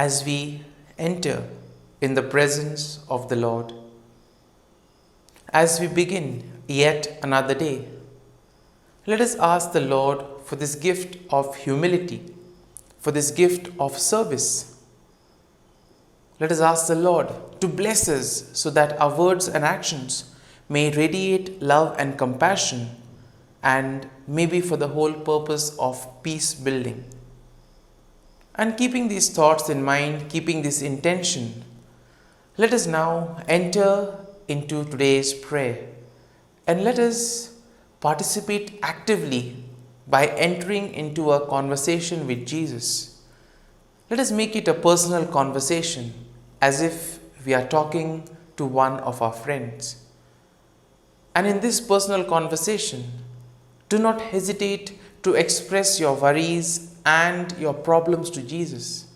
as we enter in the presence of the Lord, as we begin yet another day, let us ask the Lord for this gift of humility, for this gift of service. Let us ask the Lord to bless us so that our words and actions may radiate love and compassion, and maybe for the whole purpose of peace building. And keeping these thoughts in mind, keeping this intention, let us now enter into today's prayer and let us participate actively by entering into a conversation with Jesus. Let us make it a personal conversation as if we are talking to one of our friends. And in this personal conversation, do not hesitate to express your worries and your problems to Jesus.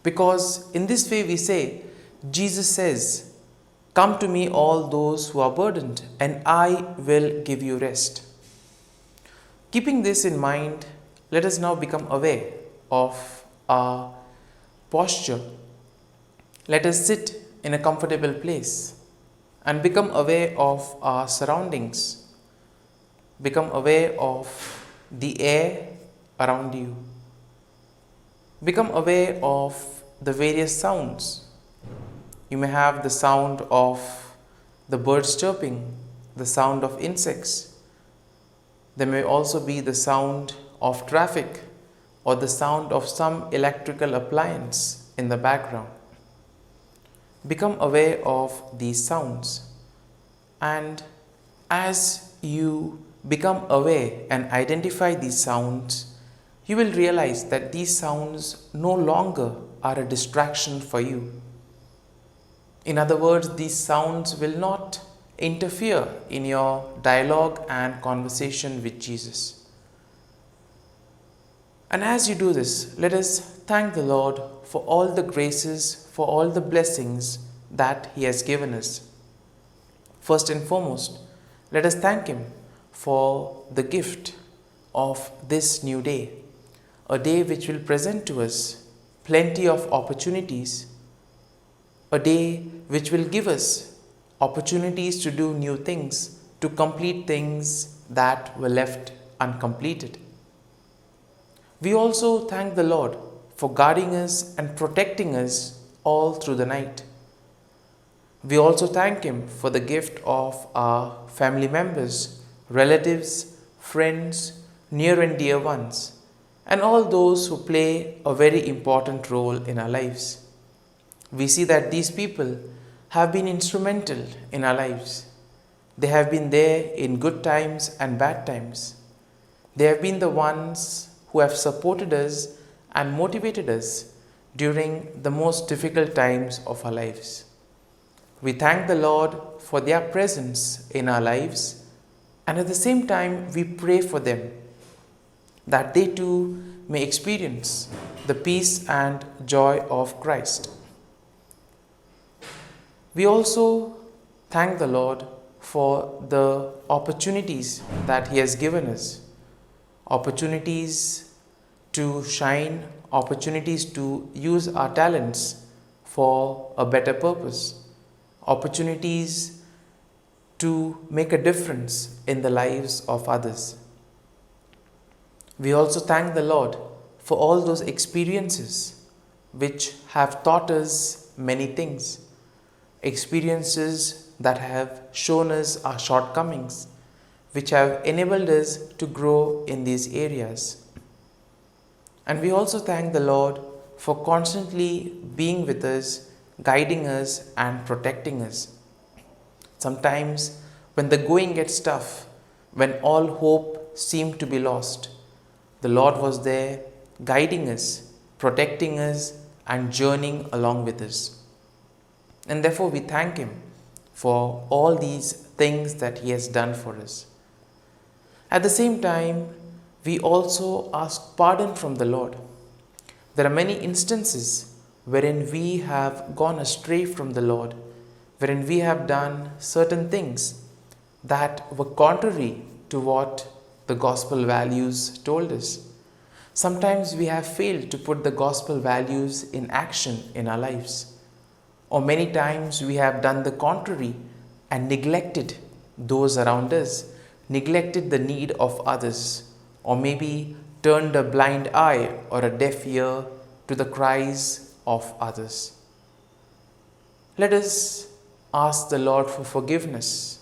Because in this way we say, Jesus says, "Come to me all those who are burdened, and I will give you rest." Keeping this in mind, let us now become aware of our posture. Let us sit in a comfortable place and become aware of our surroundings. Become aware of the air around you. Become aware of the various sounds. You may have the sound of the birds chirping, the sound of insects. There may also be the sound of traffic or the sound of some electrical appliance in the background. Become aware of these sounds, and as you become aware and identify these sounds, you will realize that these sounds no longer are a distraction for you. In other words, these sounds will not interfere in your dialogue and conversation with Jesus. And as you do this, let us thank the Lord for all the graces, for all the blessings that He has given us. First and foremost, let us thank Him for the gift of this new day, a day which will present to us plenty of opportunities, a day which will give us opportunities to do new things, to complete things that were left uncompleted. We also thank the Lord for guarding us and protecting us all through the night. We also thank Him for the gift of our family members, relatives, friends, near and dear ones, and all those who play a very important role in our lives. We see that these people have been instrumental in our lives. They have been there in good times and bad times. They have been the ones who have supported us and motivated us during the most difficult times of our lives. We thank the Lord for their presence in our lives, and at the same time we pray for them that they too may experience the peace and joy of Christ. We also thank the Lord for the opportunities that He has given us, opportunities to shine, opportunities to use our talents for a better purpose, opportunities to make a difference in the lives of others. We also thank the Lord for all those experiences which have taught us many things, experiences that have shown us our shortcomings, which have enabled us to grow in these areas. And we also thank the Lord for constantly being with us, guiding us and protecting us. Sometimes when the going gets tough, when all hope seemed to be lost, the Lord was there guiding us, protecting us and journeying along with us. And therefore we thank Him for all these things that He has done for us. At the same time, we also ask pardon from the Lord. There are many instances wherein we have gone astray from the Lord, wherein we have done certain things that were contrary to what the gospel values told us. Sometimes we have failed to put the gospel values in action in our lives. Or many times we have done the contrary and neglected those around us, neglected the need of others, or maybe turned a blind eye or a deaf ear to the cries of others. Let us ask the Lord for forgiveness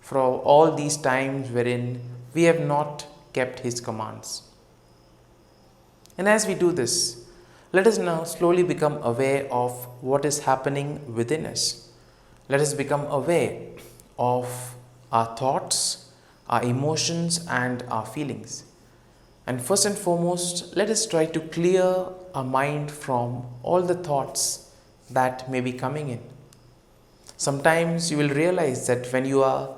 for all these times wherein we have not kept His commands. And as we do this, let us now slowly become aware of what is happening within us. Let us become aware of our thoughts, our emotions, and our feelings. And first and foremost, let us try to clear our mind from all the thoughts that may be coming in. Sometimes you will realize that when you are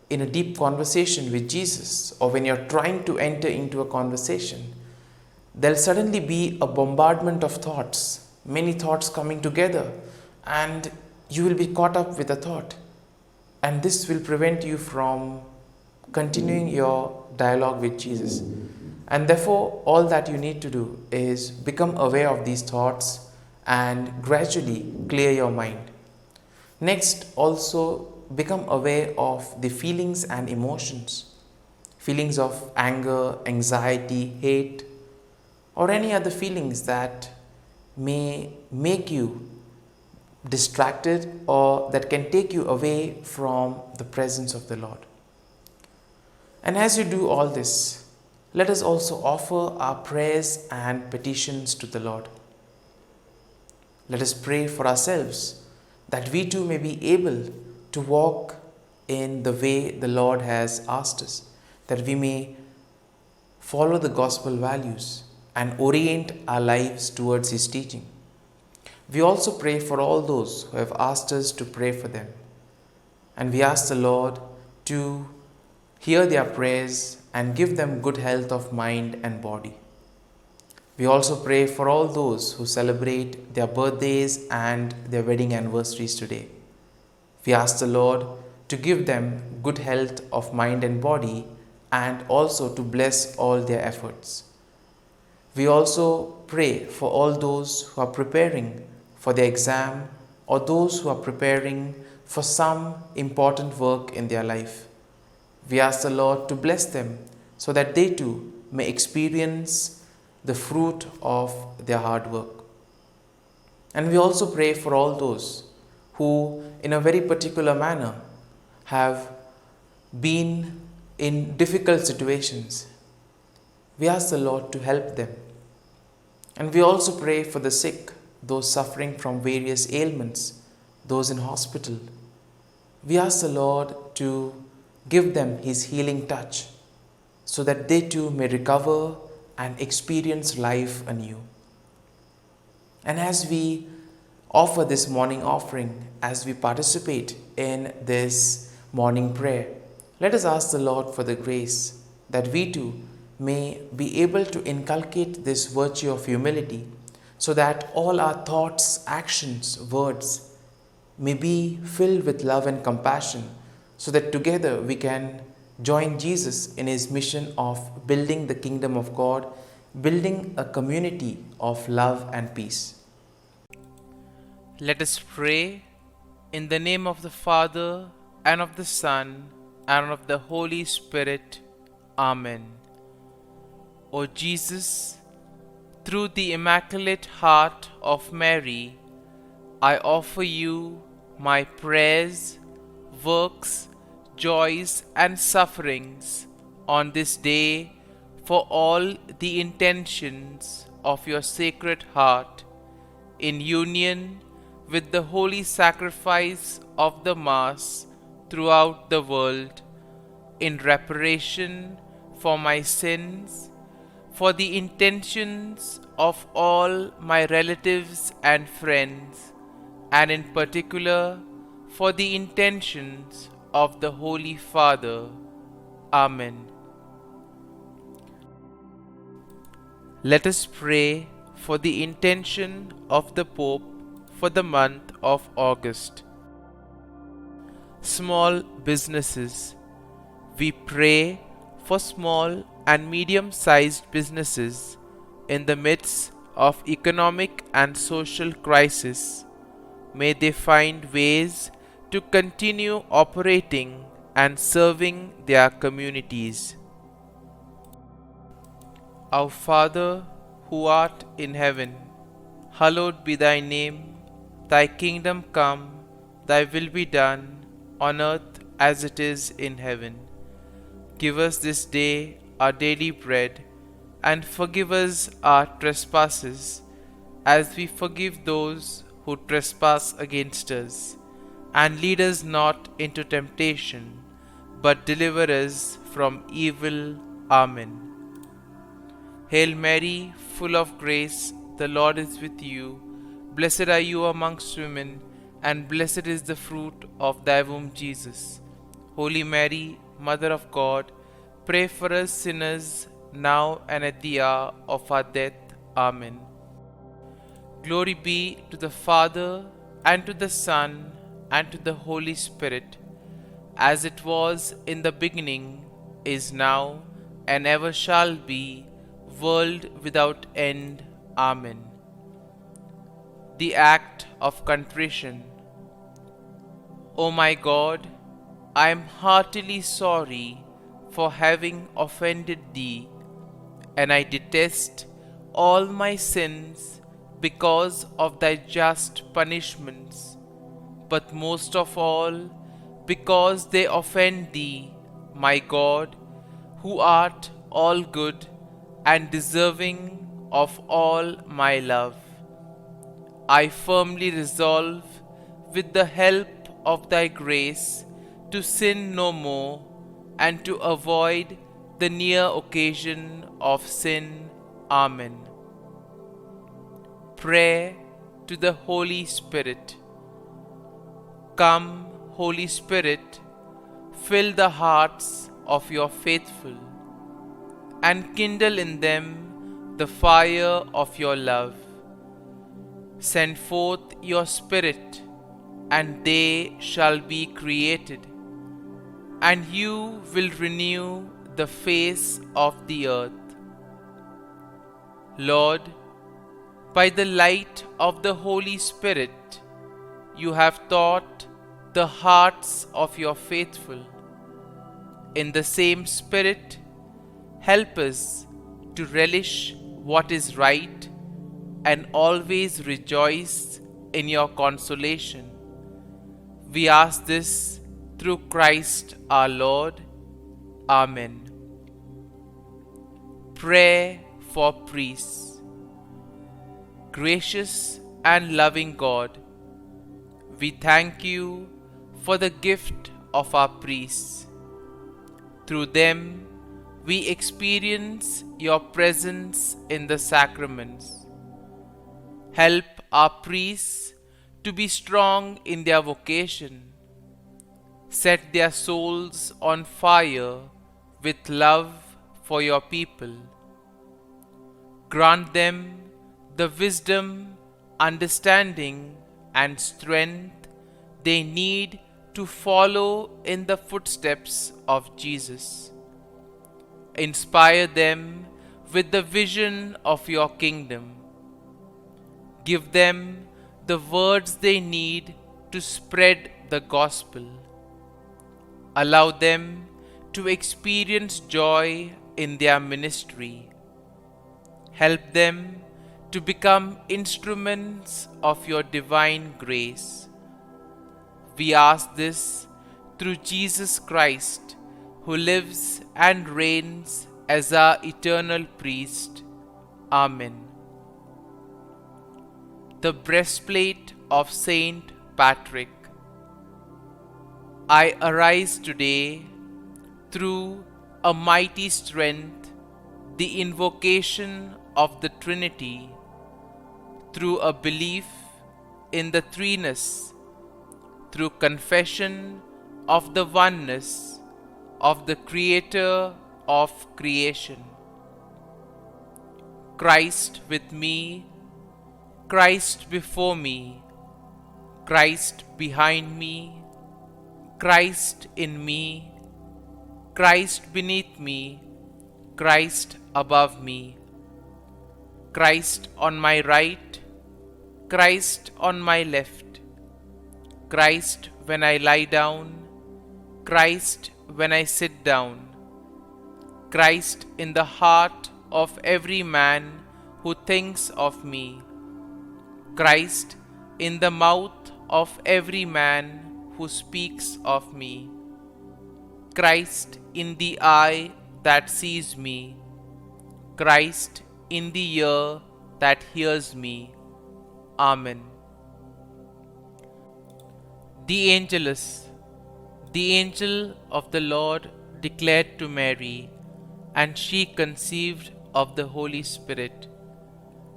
in a deep conversation with Jesus, or when you're trying to enter into a conversation, there'll suddenly be a bombardment of thoughts, many thoughts coming together, and you will be caught up with a thought. And this will prevent you from continuing your dialogue with Jesus. And therefore, all that you need to do is become aware of these thoughts and gradually clear your mind. Next, also become aware of the feelings and emotions. Feelings of anger, anxiety, hate, or any other feelings that may make you distracted or that can take you away from the presence of the Lord. And as you do all this, let us also offer our prayers and petitions to the Lord. Let us pray for ourselves that we too may be able to walk in the way the Lord has asked us, that we may follow the gospel values and orient our lives towards His teaching. We also pray for all those who have asked us to pray for them. And we ask the Lord to hear their prayers and give them good health of mind and body. We also pray for all those who celebrate their birthdays and their wedding anniversaries today. We ask the Lord to give them good health of mind and body, and also to bless all their efforts. We also pray for all those who are preparing for their exam, or those who are preparing for some important work in their life. We ask the Lord to bless them so that they too may experience the fruit of their hard work. And we also pray for all those who, in a very particular manner, have been in difficult situations. We ask the Lord to help them. And we also pray for the sick, those suffering from various ailments, those in hospital. We ask the Lord to give them His healing touch so that they too may recover and experience life anew. And as we offer this morning offering, as we participate in this morning prayer, let us ask the Lord for the grace that we too may be able to inculcate this virtue of humility, so that all our thoughts, actions, words may be filled with love and compassion, so that together we can join Jesus in His mission of building the kingdom of God, building a community of love and peace. Let us pray in the name of the Father, and of the Son, and of the Holy Spirit. Amen. O Jesus, through the Immaculate Heart of Mary, I offer you my prayers, works, joys, and sufferings on this day for all the intentions of your Sacred Heart, in union with the holy sacrifice of the Mass throughout the world, in reparation for my sins, for the intentions of all my relatives and friends, and in particular for the intentions of the Holy Father. Amen. Let us pray for the intention of the Pope for the month of August. Small businesses. We pray for small and medium-sized businesses In the midst of economic and social crisis, may they find ways to continue operating and serving their communities. Our Father, who art in heaven, hallowed be thy name. Thy kingdom come, thy will be done, on earth as it is in heaven. Give us this day our daily bread, and forgive us our trespasses, as we forgive those who trespass against us. And lead us not into temptation, but deliver us from evil. Amen. Hail Mary, full of grace, the Lord is with you. Blessed are you amongst women, and blessed is the fruit of thy womb, Jesus. Holy Mary, Mother of God, pray for us sinners, now and at the hour of our death. Amen. Glory be to the Father, and to the Son, and to the Holy Spirit, as it was in the beginning, is now, and ever shall be, world without end. Amen. The act of contrition. O my God, I am heartily sorry for having offended thee, and I detest all my sins because of thy just punishments, but most of all because they offend thee, my God, who art all good and deserving of all my love. I firmly resolve, with the help of thy grace, to sin no more, and to avoid the near occasion of sin. Amen. Prayer to the Holy Spirit. Come, Holy Spirit, fill the hearts of your faithful, and kindle in them the fire of your love. Send forth your Spirit, and they shall be created, and you will renew the face of the earth. Lord, by the light of the Holy Spirit, you have taught the hearts of your faithful. In the same Spirit, help us to relish what is right and always rejoice in your consolation. We ask this through Christ our Lord. Amen. Prayer for priests. Gracious and loving God, we thank you for the gift of our priests. Through them, we experience your presence in the sacraments. Help our priests to be strong in their vocation. Set their souls on fire with love for your people. Grant them the wisdom, understanding, and strength they need to follow in the footsteps of Jesus. Inspire them with the vision of your kingdom. Give them the words they need to spread the gospel. Allow them to experience joy in their ministry. Help them to become instruments of your divine grace. We ask this through Jesus Christ, who lives and reigns as our eternal priest. Amen. The breastplate of Saint Patrick. I arise today through a mighty strength, the invocation of the Trinity, through a belief in the threeness, through confession of the oneness of the Creator of creation. Christ with me, Christ before me, Christ behind me, Christ in me, Christ beneath me, Christ above me. Christ on my right, Christ on my left, Christ when I lie down, Christ when I sit down, Christ in the heart of every man who thinks of me, Christ in the mouth of every man who speaks of me, Christ in the eye that sees me, Christ in the ear that hears me. Amen. The Angelus. The angel of the Lord declared to Mary, and she conceived of the Holy Spirit.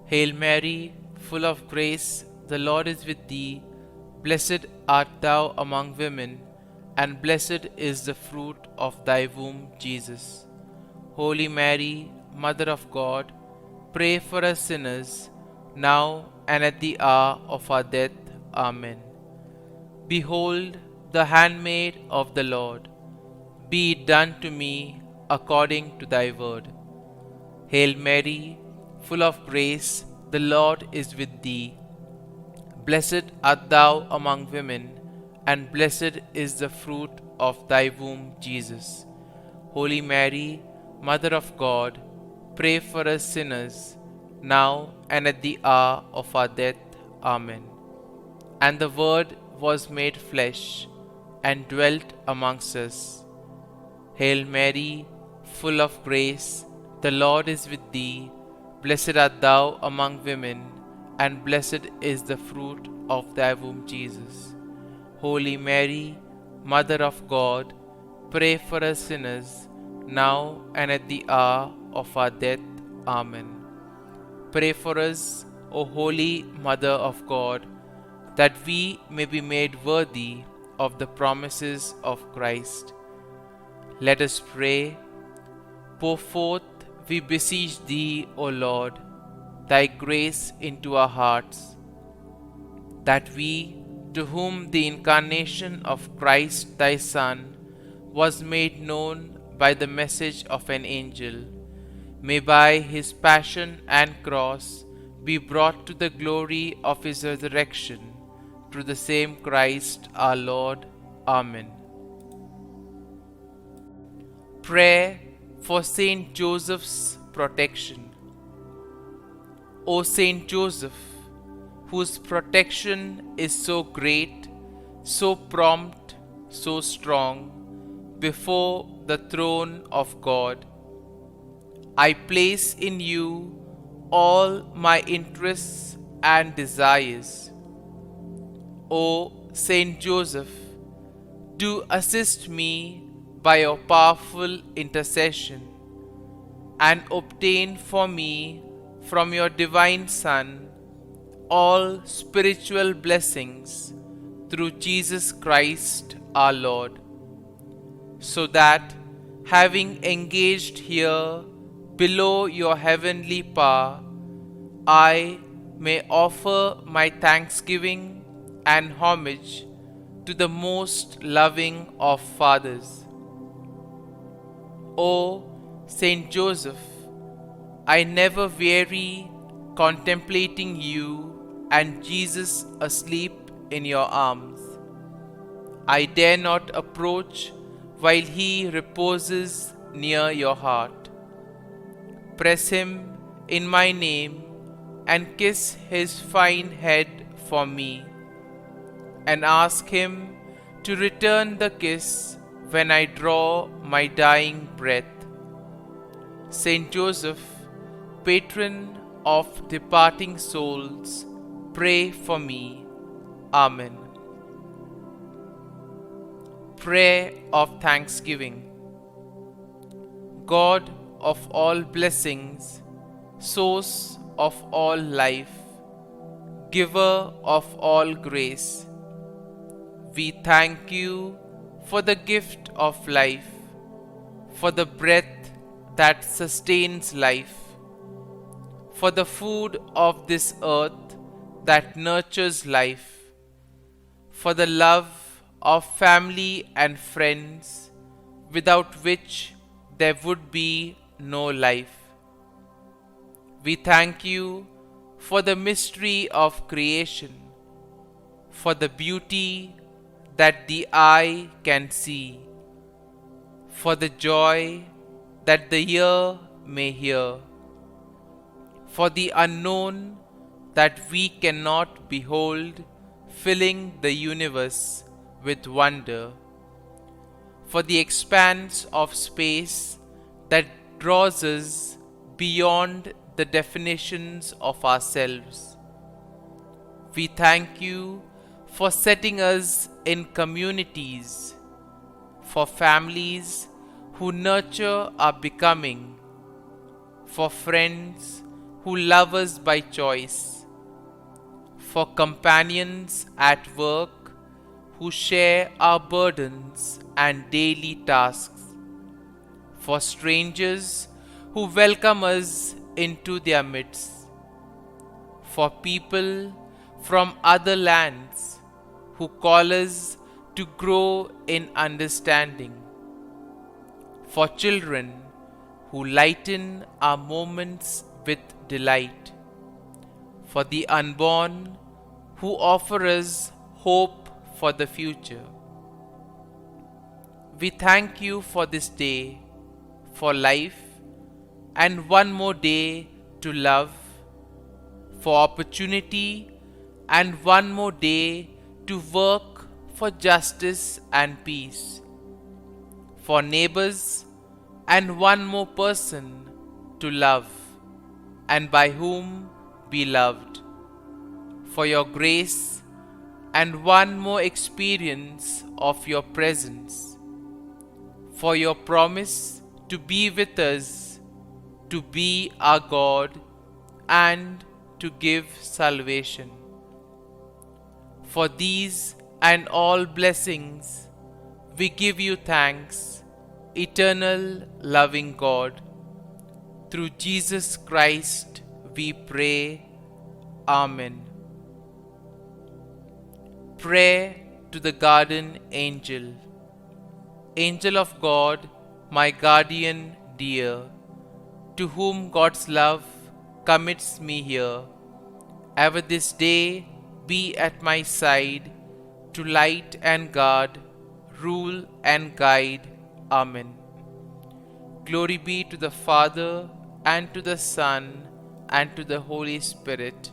Hail Mary, full of grace, the Lord is with thee. Blessed art thou among women, and blessed is the fruit of thy womb, Jesus. Holy Mary, Mother of God, pray for us sinners, now and at the hour of our death. Amen. Behold, the handmaid of the Lord. Be it done to me according to thy word. Hail Mary, full of grace, the Lord is with thee. Blessed art thou among women, and blessed is the fruit of thy womb, Jesus. Holy Mary, Mother of God, pray for us sinners, now and at the hour of our death. Amen. And the Word was made flesh, and dwelt amongst us. Hail Mary, full of grace, the Lord is with thee. Blessed art thou among women, and blessed is the fruit of thy womb, Jesus. Holy Mary, Mother of God, pray for us sinners, now and at the hour of our death. Amen. Pray for us, O Holy Mother of God, that we may be made worthy of the promises of Christ. Let us pray. Pour forth, we beseech thee, O Lord, thy grace into our hearts, that we, to whom the incarnation of Christ thy Son was made known by the message of an angel, may by his passion and cross be brought to the glory of his resurrection, through the same Christ our Lord. Amen. Prayer for Saint Joseph's protection. O Saint Joseph, whose protection is so great, so prompt, so strong, before the throne of God, I place in you all my interests and desires. O Saint Joseph, do assist me by your powerful intercession, and obtain for me from your divine Son all spiritual blessings through Jesus Christ our Lord, so that, having engaged here below your heavenly power, I may offer my thanksgiving and homage to the most loving of fathers. O Saint Joseph, I never weary contemplating you and Jesus asleep in your arms. I dare not approach while he reposes near your heart. Press him in my name and kiss his fine head for me, and ask him to return the kiss when I draw my dying breath. Saint Joseph, patron of departing souls, pray for me. Amen. Prayer of Thanksgiving. God of all blessings, source of all life, giver of all grace, we thank you for the gift of life, for the breath that sustains life, for the food of this earth that nurtures life, for the love of family and friends, without which there would be no life. We thank you for the mystery of creation, for the beauty that the eye can see, for the joy that the ear may hear, for the unknown that we cannot behold, filling the universe with wonder, for the expanse of space that draws us beyond the definitions of ourselves. We thank you for setting us in communities, for families who nurture our becoming, for friends who love us by choice, for companions at work who share our burdens and daily tasks, for strangers who welcome us into their midst, for people from other lands who call us to grow in understanding, for children who lighten our moments with delight, for the unborn who offer us hope for the future. We thank you for this day, for life, and one more day to love, for opportunity, and one more day to work for justice and peace, for neighbors, and one more person to love, and by whom be loved, for your grace, and one more experience of your presence, for your promise to be with us, to be our God, and to give salvation. For these and all blessings, we give you thanks, eternal loving God. Through Jesus Christ we pray. Amen. Prayer to the Guardian Angel. Angel of God, my guardian dear, to whom God's love commits me here, ever this day be at my side, to light and guard, rule and guide. Amen. Glory be to the Father, and to the Son, and to the Holy Spirit,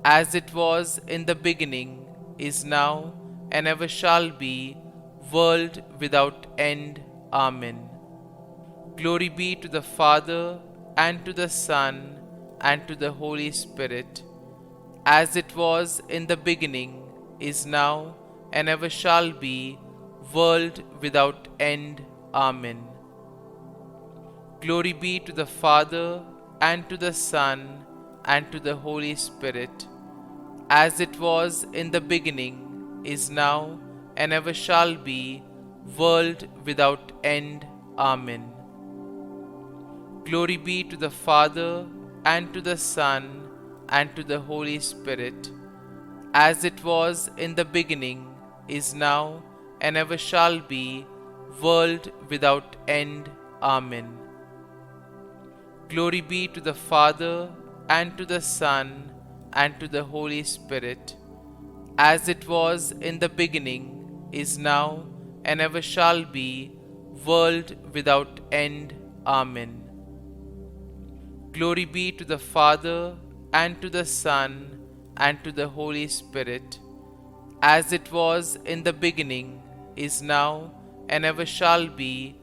as it was in the beginning, is now, and ever shall be, world without end. Amen. Glory be to the Father, and to the Son, and to the Holy Spirit, as it was in the beginning, is now, and ever shall be, world without end. Amen. Glory be to the Father, and to the Son, and to the Holy Spirit, as it was in the beginning, is now, and ever shall be, world without end. Amen. Glory be to the Father, and to the Son, and to the Holy Spirit, as it was in the beginning, is now, and ever shall be, world without end. Amen. Glory be to the Father, and to the Son, and to the Holy Spirit, as it was in the beginning, is now, and ever shall be, world without end. Amen. Glory be to the Father, and to the Son, and to the Holy Spirit, as it was in the beginning, is now, and ever shall be,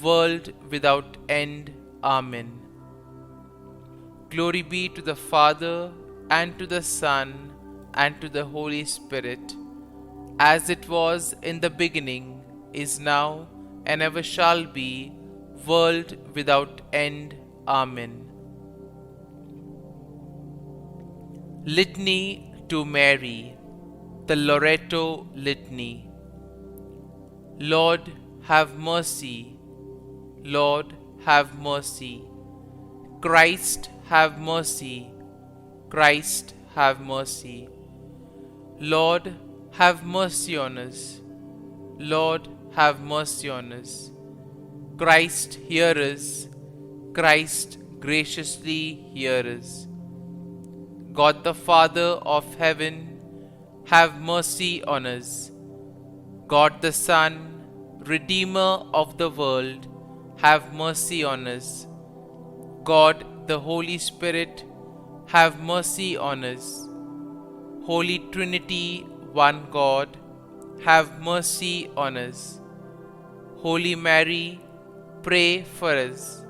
world without end. Amen. Glory be to the Father, and to the Son, and to the Holy Spirit, as it was in the beginning, is now, and ever shall be, world without end. Amen. Litany to Mary, the Loreto Litany. Lord, have mercy. Lord, have mercy. Christ, have mercy. Christ, have mercy. Lord, have mercy on us. Lord, have mercy on us. Christ, hear us. Christ, graciously hear us. God the Father of heaven, have mercy on us. God the Son, Redeemer of the world, have mercy on us. God the Holy Spirit, have mercy on us. Holy Trinity, one God, have mercy on us. Holy Mary, pray for us.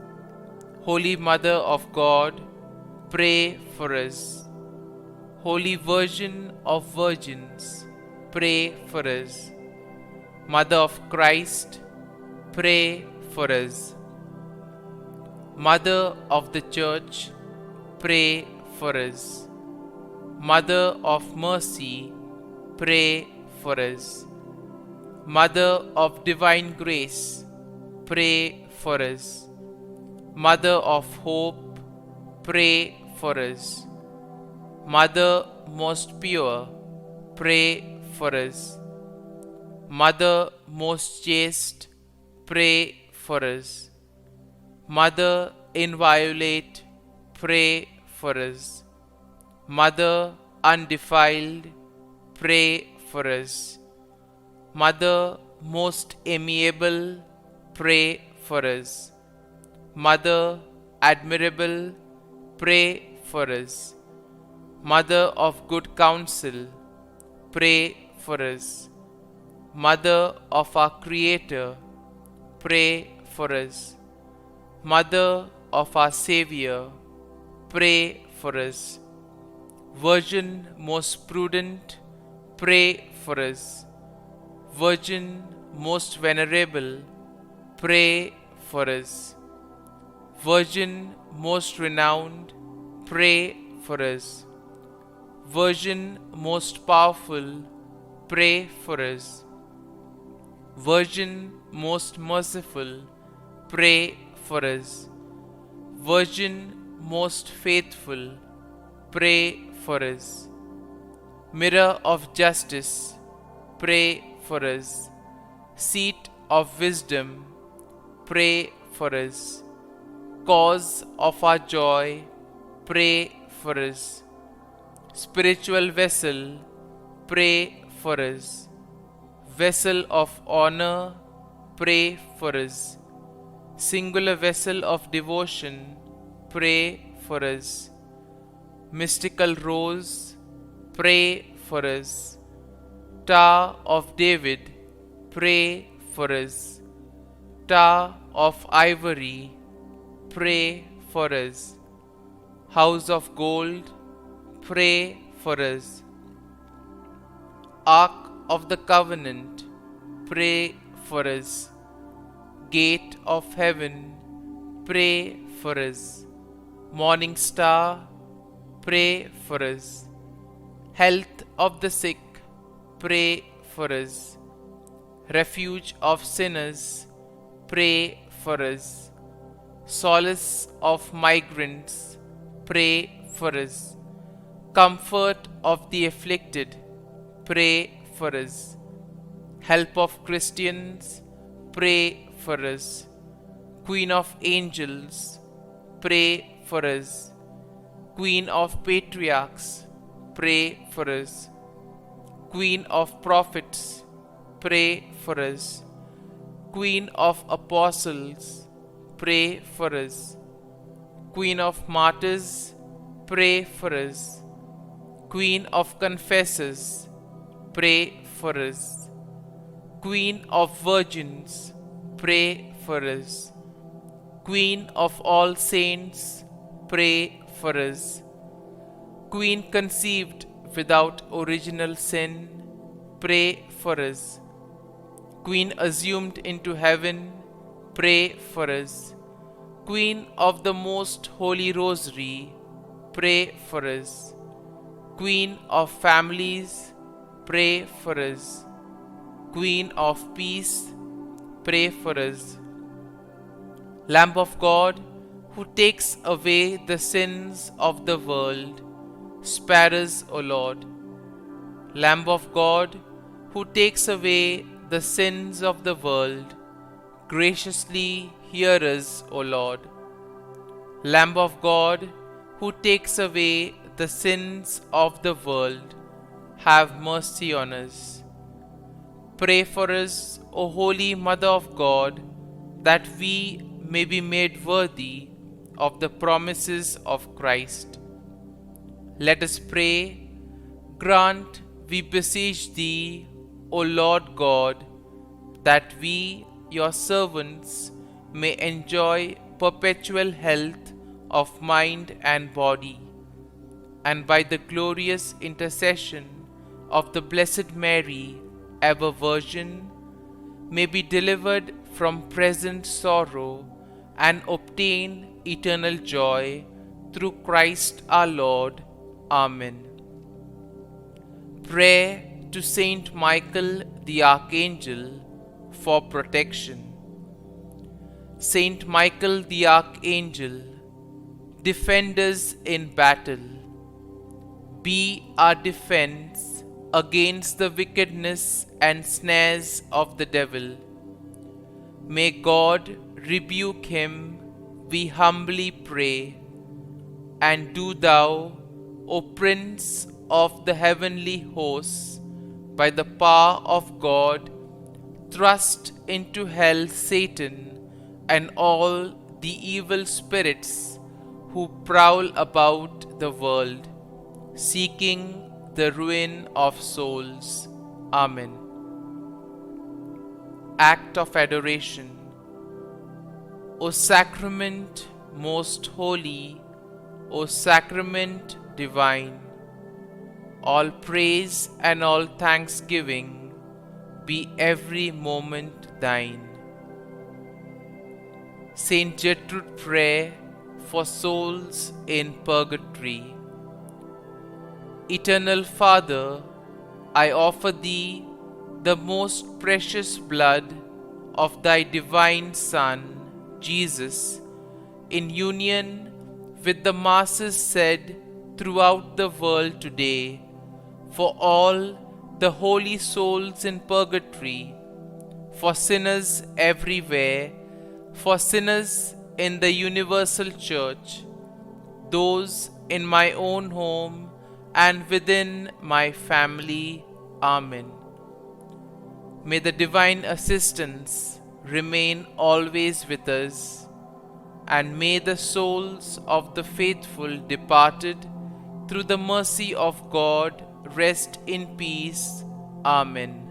Holy Mother of God, pray for us. Holy Virgin of Virgins, pray for us. Mother of Christ, pray for us. Mother of the Church, pray for us. Mother of Mercy, pray for us. Mother of Divine Grace, pray for us. Mother of Hope, pray for us. Mother most pure, pray for us. Mother most chaste, pray for us. Mother inviolate, pray for us. Mother undefiled, pray for us. Mother most amiable, pray for us. Mother admirable, pray for us. Mother of good counsel, pray for us. Mother of our Creator, pray for us. Mother of our Savior, pray for us. Virgin most prudent, pray for us. Virgin most venerable, pray for us. Virgin most renowned, pray for us. Virgin most powerful, pray for us. Virgin most merciful, pray for us. Virgin most faithful, pray for us. Mirror of justice, pray for us. Seat of wisdom, pray for us. Cause of our joy, pray for us. Spiritual vessel, pray for us. Vessel of honor, pray for us. Singular vessel of devotion, pray for us. Mystical rose, pray for us. Tower of David, pray for us. Tower of ivory, pray for us. House of gold, pray for us. Ark of the Covenant, pray for us. Gate of heaven, pray for us. Morning star, pray for us. Health of the sick, pray for us. Refuge of sinners, pray for us. Solace of migrants, pray for us. Comfort of the afflicted, pray for us. Help of Christians, pray for us. Queen of angels, pray for us. Queen of patriarchs, pray for us. Queen of prophets, pray for us. Queen of apostles, pray for us. Queen of martyrs, pray for us. Queen of confessors, pray for us. Queen of virgins, pray for us. Queen of all saints, pray for us. Queen conceived without original sin, pray for us. Queen assumed into heaven, pray for us. Queen of the Most Holy Rosary, pray for us. Queen of families, pray for us. Queen of peace, pray for us. Lamb of God, who takes away the sins of the world, spare us, O Lord. Lamb of God, who takes away the sins of the world, graciously hear us, O Lord. Lamb of God, who takes away the sins of the world, have mercy on us. Pray for us, O Holy Mother of God, that we may be made worthy of the promises of Christ. Let us pray. Grant, we beseech Thee, O Lord God, that we, your servants, may enjoy perpetual health of mind and body, and by the glorious intercession of the Blessed Mary, ever Virgin, may be delivered from present sorrow and obtain eternal joy through Christ our Lord. Amen. Prayer to Saint Michael the Archangel for protection. Saint Michael the Archangel, defend us in battle. Be our defense against the wickedness and snares of the devil. May God rebuke him, we humbly pray. And do thou, O Prince of the heavenly hosts, by the power of God, thrust into hell Satan and all the evil spirits who prowl about the world, seeking the ruin of souls. Amen. Act of Adoration. O Sacrament most holy, O Sacrament divine, all praise and all thanksgiving be every moment thine. Saint Gertrude Prayer for souls in purgatory. Eternal Father, I offer Thee the most precious blood of Thy divine Son, Jesus, in union with the masses said throughout the world today, for all the holy souls in purgatory, for sinners everywhere, for sinners in the universal church, those in my own home and within my family. Amen. May the divine assistance remain always with us, and may the souls of the faithful departed through the mercy of God rest in peace. Amen.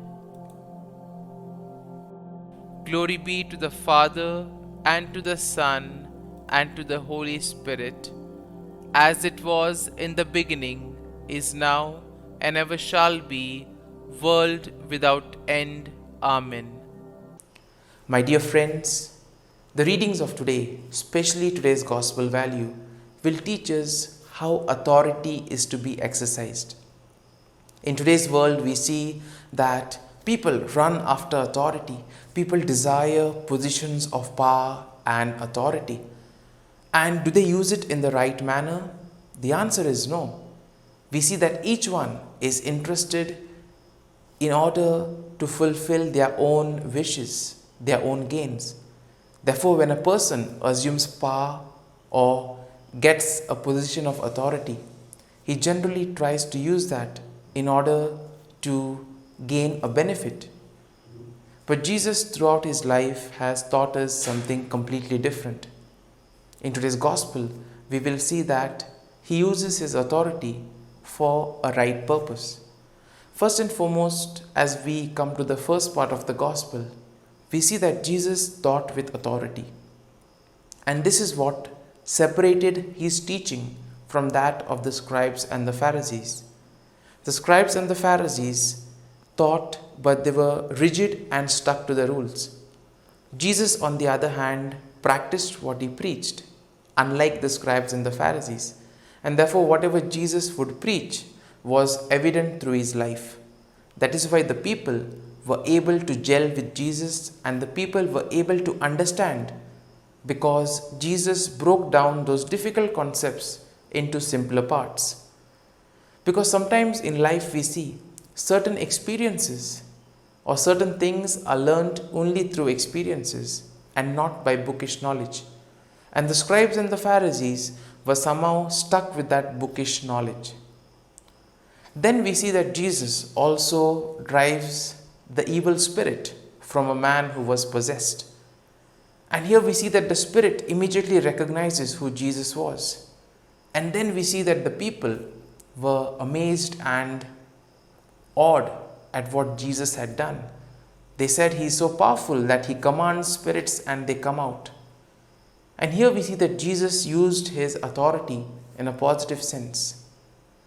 Glory be to the Father, and to the Son, and to the Holy Spirit, as it was in the beginning, is now, and ever shall be, world without end. Amen. My dear friends, the readings of today, especially today's Gospel value, will teach us how authority is to be exercised. In today's world, we see that people run after authority. People desire positions of power and authority. And do they use it in the right manner? The answer is no. We see that each one is interested in order to fulfill their own wishes, their own gains. Therefore, when a person assumes power or gets a position of authority, he generally tries to use that in order to gain a benefit. But Jesus, throughout his life, has taught us something completely different. In today's Gospel, we will see that he uses his authority for a right purpose. First and foremost, as we come to the first part of the Gospel, we see that Jesus taught with authority. And this is what separated his teaching from that of the scribes and the Pharisees. The scribes and the Pharisees taught, but they were rigid and stuck to the rules. Jesus, on the other hand, practiced what he preached, unlike the scribes and the Pharisees. And therefore, whatever Jesus would preach was evident through his life. That is why the people were able to gel with Jesus, and the people were able to understand, because Jesus broke down those difficult concepts into simpler parts. Because sometimes in life we see certain experiences or certain things are learnt only through experiences and not by bookish knowledge. And the scribes and the Pharisees were somehow stuck with that bookish knowledge. Then we see that Jesus also drives the evil spirit from a man who was possessed. And here we see that the spirit immediately recognizes who Jesus was. And then we see that the people were amazed and awed at what Jesus had done. They said he is so powerful that he commands spirits and they come out. And here we see that Jesus used his authority in a positive sense,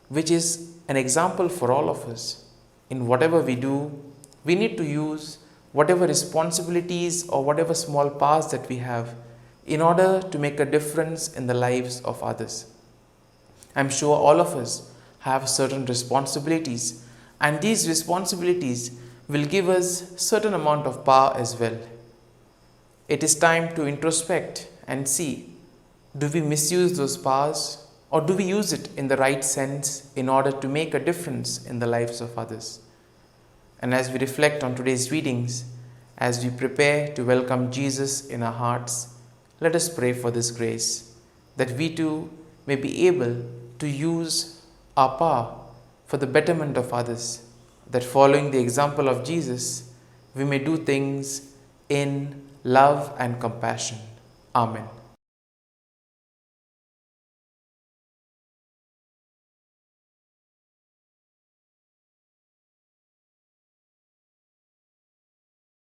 which is an example for all of us. In whatever we do, we need to use whatever responsibilities or whatever small powers that we have in order to make a difference in the lives of others. I'm sure all of us have certain responsibilities, and these responsibilities will give us certain amount of power as well. It is time to introspect and see, do we misuse those powers or do we use it in the right sense in order to make a difference in the lives of others? And as we reflect on today's readings, as we prepare to welcome Jesus in our hearts, let us pray for this grace, that we too may be able to use our power for the betterment of others, that following the example of Jesus, we may do things in love and compassion. Amen.